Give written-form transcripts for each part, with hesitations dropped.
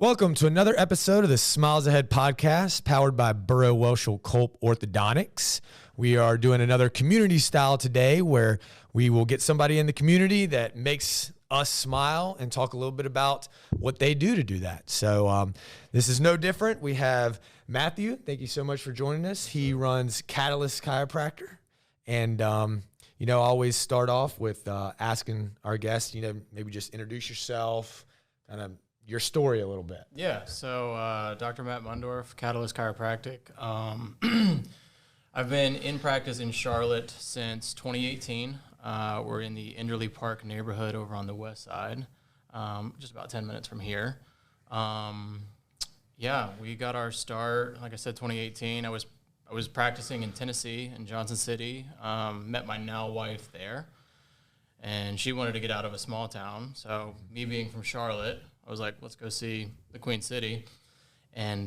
Welcome to another episode of the Smiles Ahead podcast, powered by Burrow Welchel Culp Orthodontics. We are doing another community style today where we will get somebody in the community that makes us smile and talk a little bit about what they do to do that. So this is no different. We have Matthew. Thank you so much for joining us. He runs Catalyst Chiropractic. And, I always start off with asking our guests, maybe just introduce yourself, kind of your story a little bit. Yeah, so Dr. Matt Mundorf, Catalyst Chiropractic. I've been in practice in Charlotte since 2018. We're in the Enderley Park neighborhood over on the west side, just about 10 minutes from here. We got our start, like I said, 2018. I was practicing in Tennessee, in Johnson City, met my now wife there, and she wanted to get out of a small town. So me being from Charlotte, I was like, let's go see the Queen City. And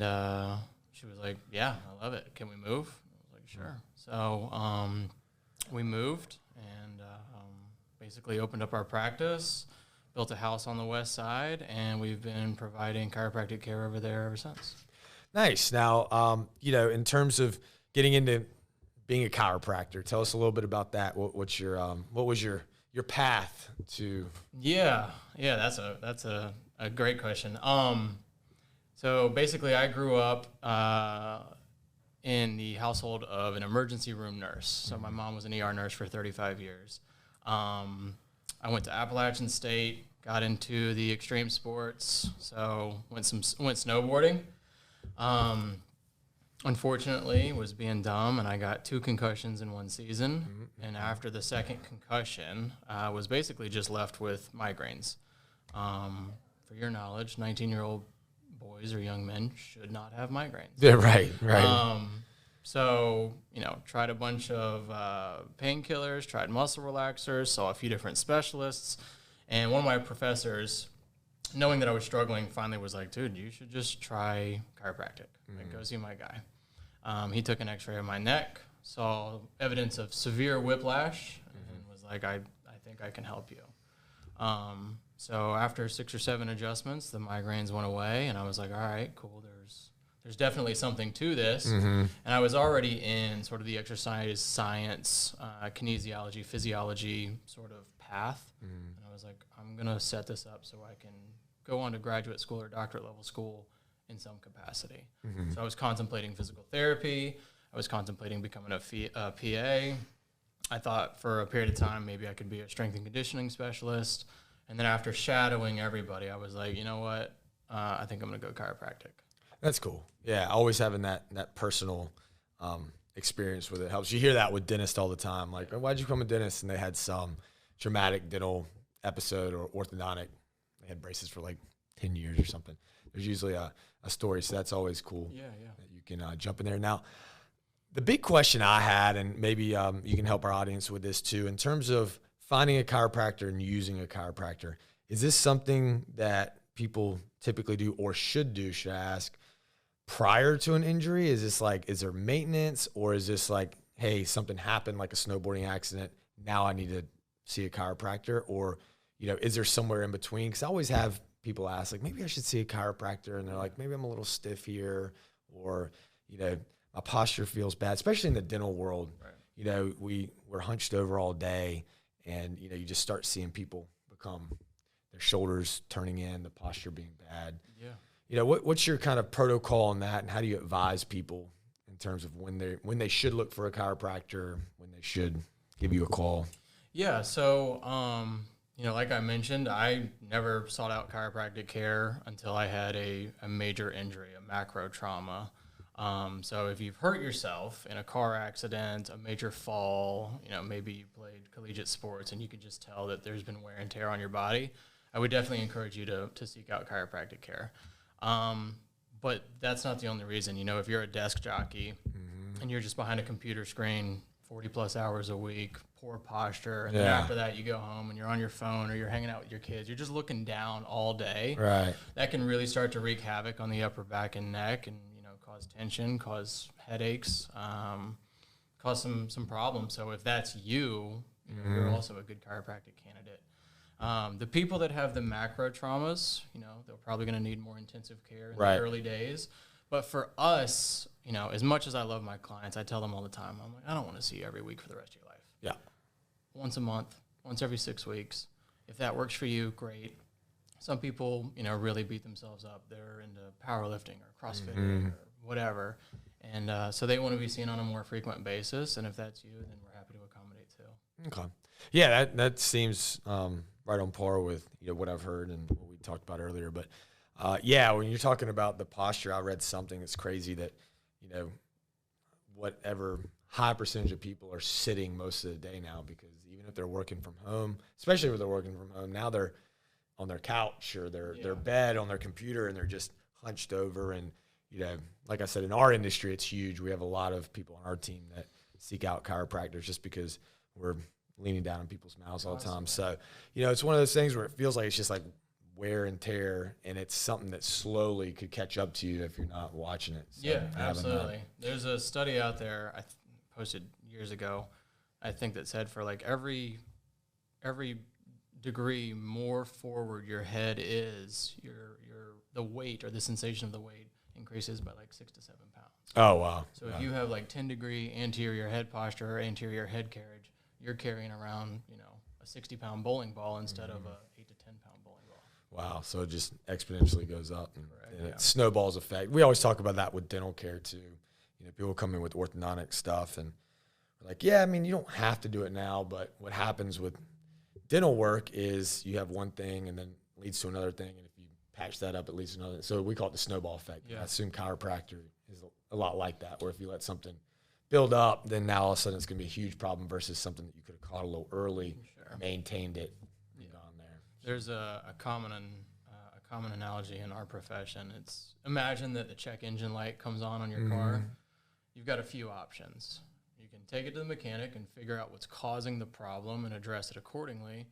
she was like, yeah, I love it. Can we move? I was like, sure. So we moved and basically opened up our practice, built a house on the west side, and we've been providing chiropractic care over there ever since. Nice. Now, in terms of getting into being a chiropractor, tell us a little bit about that. What was your path to? Yeah, that's a great question. So basically, I grew up in the household of an emergency room nurse. So my mom was an ER nurse for 35 years. I went to Appalachian State, got into the extreme sports, so went snowboarding. Unfortunately, was being dumb, and I got 2 concussions in one season. Mm-hmm. And after the second concussion, I was basically just left with migraines. For your knowledge, 19-year-old boys or young men should not have migraines. Yeah, right. So, tried a bunch of painkillers, tried muscle relaxers, saw a few different specialists. And one of my professors, knowing that I was struggling, finally was like, dude, you should just try chiropractic. Mm-hmm. Like, go see my guy. He took an x-ray of my neck, saw evidence of severe whiplash, and was like, I think I can help you. So after 6 or 7 adjustments, the migraines went away, and I was like, all right, cool, there's definitely something to this. Mm-hmm. And I was already in sort of the exercise science, kinesiology, physiology sort of path. Mm-hmm. And I was like, I'm going to set this up so I can go on to graduate school or doctorate level school in some capacity. Mm-hmm. So I was contemplating physical therapy. I was contemplating becoming a PA. I thought for a period of time maybe I could be a strength and conditioning specialist. And then after shadowing everybody, I was like, you know what? I think I'm going to go chiropractic. That's cool. Yeah, always having that personal experience with it helps. You hear that with dentists all the time. Like, oh, why'd you become a dentist? And they had some traumatic dental episode or orthodontic. They had braces for like 10 years or something. There's usually a story, so that's always cool. Yeah. That you can jump in there. Now, the big question I had, and maybe you can help our audience with this too, in terms of finding a chiropractor and using a chiropractor, is this something that people typically do or should I ask, prior to an injury? Is this like, is there maintenance, or is this like, hey, something happened like a snowboarding accident, now I need to see a chiropractor? Or, is there somewhere in between? Because I always have people ask, like, maybe I should see a chiropractor, and they're like, maybe I'm a little stiff here, or, my posture feels bad, especially in the dental world. Right. We're hunched over all day, and, you just start seeing people become their shoulders turning in, the posture being bad. Yeah. What's your kind of protocol on that, and how do you advise people in terms of when they should look for a chiropractor, when they should give you a call? Yeah. So, like I mentioned, I never sought out chiropractic care until I had a major injury, a macro trauma. So if you've hurt yourself in a car accident, a major fall, maybe you played collegiate sports and you could just tell that there's been wear and tear on your body, I would definitely encourage you to seek out chiropractic care. But that's not the only reason. If you're a desk jockey mm-hmm. and you're just behind a computer screen 40 plus hours a week, poor posture, and then after that you go home and you're on your phone or you're hanging out with your kids, you're just looking down all day. Right. That can really start to wreak havoc on the upper back and neck, and cause tension, cause headaches, cause some problems. So if that's you, you're also a good chiropractic candidate. The people that have the macro traumas, they're probably going to need more intensive care in Right. the early days. But for us, as much as I love my clients, I tell them all the time, I'm like, I don't want to see you every week for the rest of your life. Yeah. Once a month, once every 6 weeks. If that works for you, great. Some people, really beat themselves up. They're into powerlifting or CrossFit or whatever. And so they want to be seen on a more frequent basis. And if that's you, then we're happy to accommodate too. Okay. Yeah, that seems right on par with what I've heard and what we talked about earlier. But yeah, when you're talking about the posture, I read something that's crazy that whatever high percentage of people are sitting most of the day now, because even if they're working from home, especially if they're working from home, now they're on their couch or their bed on their computer and they're just hunched over. And like I said, in our industry, it's huge. We have a lot of people on our team that seek out chiropractors just because we're leaning down in people's mouths all the time. So, it's one of those things where it feels like it's just like wear and tear, and it's something that slowly could catch up to you if you're not watching it. So yeah, absolutely. There's a study out there I posted years ago, I think, that said for like every degree more forward your head is, the weight or the sensation of the weight increases by like 6 to 7 pounds. Oh, wow. So if you have like 10-degree anterior head posture or anterior head carriage, you're carrying around, a 60-pound bowling ball instead of a 8 to 10-pound bowling ball. Wow. So it just exponentially goes up, and it snowballs effect. We always talk about that with dental care too. People come in with orthodontic stuff and we're like, yeah, I mean, you don't have to do it now, but what happens with dental work is you have one thing and then leads to another thing, and if you patch that up, it leads to another. So we call it the snowball effect. Yeah. I assume chiropractor is a lot like that, where if you let something build up, then now all of a sudden it's going to be a huge problem versus something that you could have caught a little early, maintained it, and gone there. There's a common analogy in our profession. It's, imagine that the check engine light comes on your car. You've got a few options. You can take it to the mechanic and figure out what's causing the problem and address it accordingly,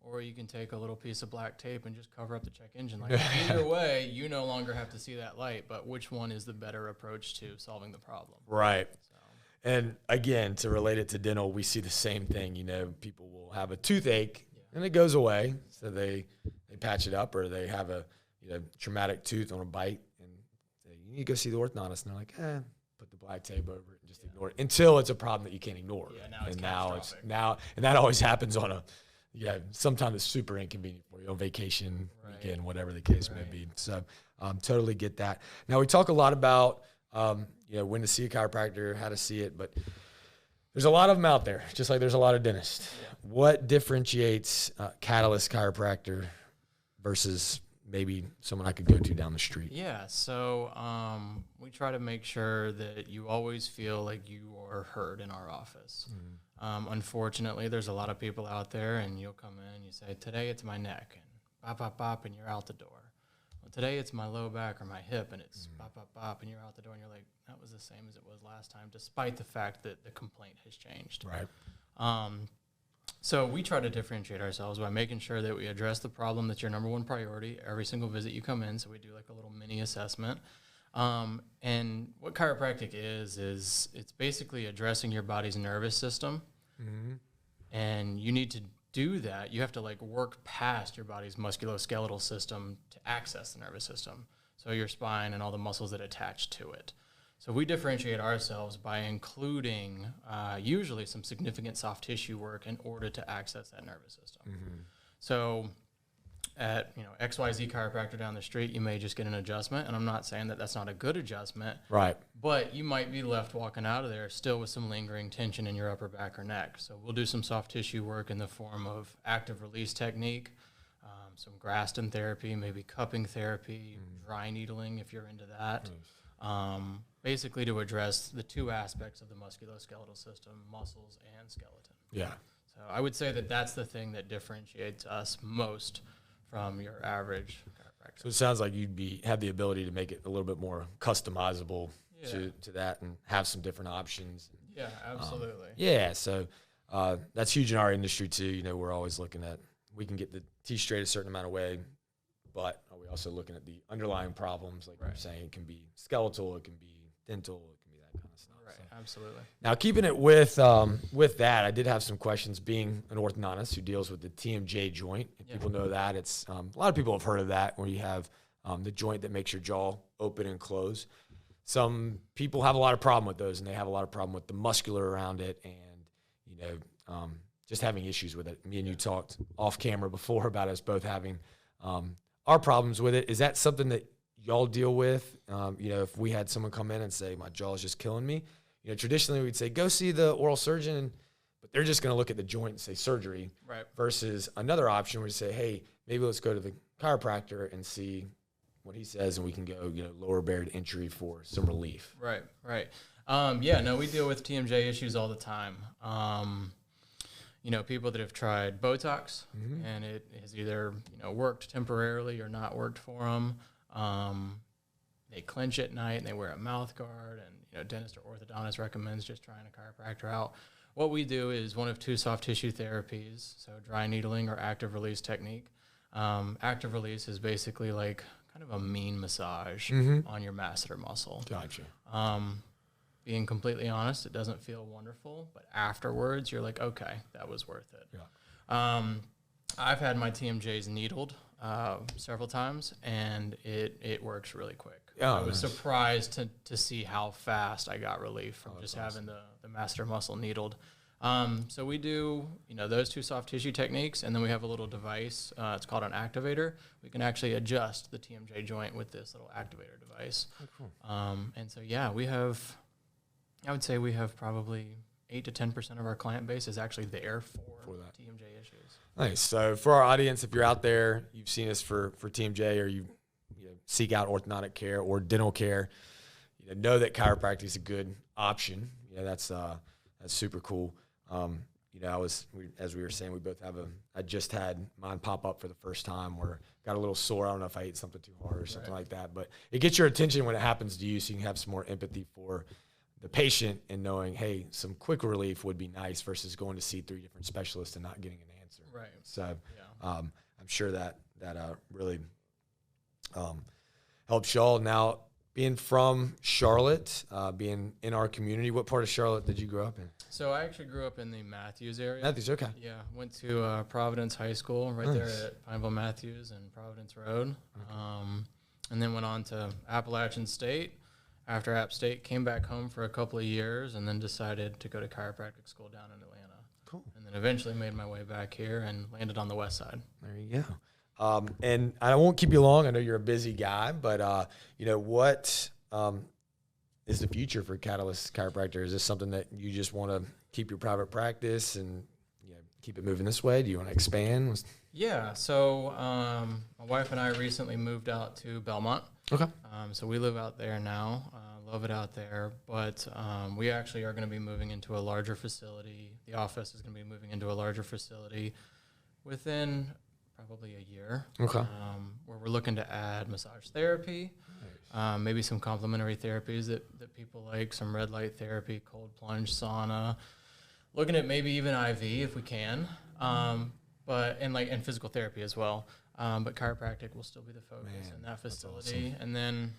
or you can take a little piece of black tape and just cover up the check engine light. Either way, you no longer have to see that light, but which one is the better approach to solving the problem? Right. And again, to relate it to dental, we see the same thing. People will have a toothache and it goes away, so they patch it up, or they have a traumatic tooth on a bite and say, you need to go see the orthodontist. And they're like, put the black tape over it and just ignore it until it's a problem that you can't ignore. Yeah, now it's catastrophic. And that always happens on sometimes it's super inconvenient for you on vacation, weekend, whatever the case may be. So totally get that. Now we talk a lot about when to see a chiropractor, how to see it, but there's a lot of them out there, just like there's a lot of dentists. Yeah. What differentiates Catalyst Chiropractor versus maybe someone I could go to down the street? Yeah, so we try to make sure that you always feel like you are heard in our office. Unfortunately, there's a lot of people out there, and you'll come in and you say, today it's my neck, and bop, bop, bop, and you're out the door. Well, today it's my low back or my hip, and it's bop, bop, bop, and you're out the door, and you're like, that was the same as it was last time, despite the fact that the complaint has changed. Right. So we try to differentiate ourselves by making sure that we address the problem that's your number one priority every single visit you come in. So we do like a little mini assessment. And what chiropractic is it's basically addressing your body's nervous system. And you need to do that. You have to like work past your body's musculoskeletal system to access the nervous system. So your spine and all the muscles that attach to it. So we differentiate ourselves by including usually some significant soft tissue work in order to access that nervous system. So at XYZ chiropractor down the street, you may just get an adjustment, and I'm not saying that that's not a good adjustment, right? But you might be left walking out of there still with some lingering tension in your upper back or neck. So we'll do some soft tissue work in the form of active release technique, some Graston therapy, maybe cupping therapy, dry needling if you're into that. Basically to address the two aspects of the musculoskeletal system, muscles and skeleton. Yeah. So I would say that that's the thing that differentiates us most from your average chiropractor. So it sounds like have the ability to make it a little bit more customizable to that and have some different options. Yeah, absolutely. So that's huge in our industry too. We're always looking at, we can get the teeth straight a certain amount of way, but are we also looking at the underlying problems? Like you're saying, it can be skeletal, it can be dental, it can be that kind of stuff. Right, absolutely. Now, keeping it with that, I did have some questions. Being an orthodontist who deals with the TMJ joint, if people know that, it's a lot of people have heard of that, where you have the joint that makes your jaw open and close. Some people have a lot of problem with those, and they have a lot of problem with the muscular around it, and just having issues with it. Me and you talked off camera before about us both having our problems with it. Is that something that y'all deal with? If we had someone come in and say, my jaw is just killing me, traditionally we'd say, go see the oral surgeon, but they're just going to look at the joint and say surgery. Right. Versus another option where you say, hey, maybe let's go to the chiropractor and see what he says, and we can go, lower barrier to entry for some relief. Right. We deal with TMJ issues all the time. People that have tried Botox and it has either, worked temporarily or not worked for them. They clench at night and they wear a mouth guard, and, dentist or orthodontist recommends just trying a chiropractor out. What we do is one of two soft tissue therapies, so dry needling or active release technique. Active release is basically like kind of a mean massage on your masseter muscle. Gotcha. Being completely honest, it doesn't feel wonderful, but afterwards you're like, okay, that was worth it. Yeah. I've had my TMJs needled several times, and it works really quick. Oh, I was surprised to see how fast I got relief from just having the masseter muscle needled. So we do, those two soft tissue techniques, and then we have a little device. It's called an activator. We can actually adjust the TMJ joint with this little activator device. Oh, cool. And so, I would say we have probably 8 to 10% of our client base is actually there for that. TMJ issues. Nice. So for our audience, if you're out there, you've seen us for TMJ, or you seek out orthodontic care or dental care, know that chiropractic is a good option. That's super cool. As we were saying, we both have I just had mine pop up for the first time, where got a little sore. I don't know if I ate something too hard or something like that, but it gets your attention when it happens to you, so you can have some more empathy for the patient and knowing, hey, some quick relief would be nice versus going to see 3 different specialists and not getting an answer. Right. So I'm sure that really helps y'all. Now, being from Charlotte, being in our community, what part of Charlotte did you grow up in? So I actually grew up in the Matthews area. Matthews, okay. Yeah, went to Providence High School right there at Pineville Matthews and Providence Road. Okay. And then went on to Appalachian State. After App State, came back home for a couple of years, and then decided to go to chiropractic school down in Atlanta. Cool. And then eventually made my way back here and landed on the west side. There you go. And I won't keep you long. I know you're a busy guy, but what is the future for Catalyst Chiropractic? Is this something that you just want to keep your private practice and keep it moving this way? Do you want to expand? Yeah. So my wife and I recently moved out to Belmont. Okay. So we live out there now. Love it out there. But we actually are going to be moving into a larger facility. The office is going to be moving into a larger facility within probably a year. Okay. Where we're looking to add massage therapy, maybe some complementary therapies that people like, some red light therapy, cold plunge, sauna. Looking at maybe even IV if we can, and physical therapy as well. But chiropractic will still be the focus in that facility. Awesome. And then,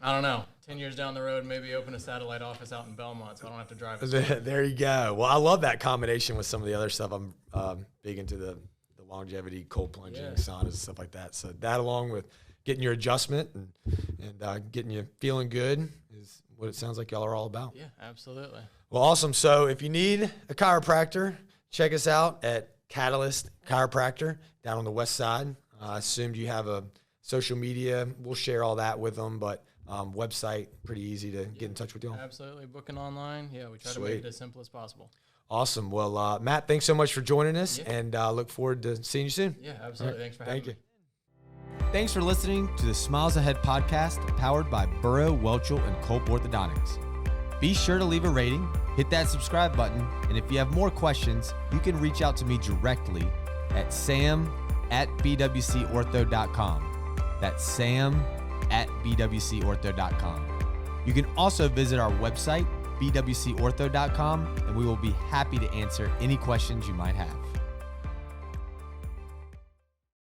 I don't know, 10 years down the road, maybe open a satellite office out in Belmont so I don't have to drive. There you go. Well, I love that combination with some of the other stuff. I'm big into the longevity, cold plunging, saunas, and stuff like that. So that, along with getting your adjustment and getting you feeling good, is what it sounds like y'all are all about. Yeah, absolutely. Well, awesome. So if you need a chiropractor, check us out at Catalyst Chiropractor down on the west side. I assumed you have a social media. We'll share all that with them, but website, pretty easy to get in touch with you all. Absolutely. Booking online. Yeah, we try to make it as simple as possible. Awesome. Well, Matt, thanks so much for joining us, and look forward to seeing you soon. Yeah, absolutely. Right. Thanks for having me. Thanks for listening to the Smiles Ahead podcast, powered by Burrow Welchel Culp Orthodontics. Be sure to leave a rating, hit that subscribe button, and if you have more questions, you can reach out to me directly at sam@bwcortho.com. That's sam@bwcortho.com. You can also visit our website, bwcortho.com, and we will be happy to answer any questions you might have.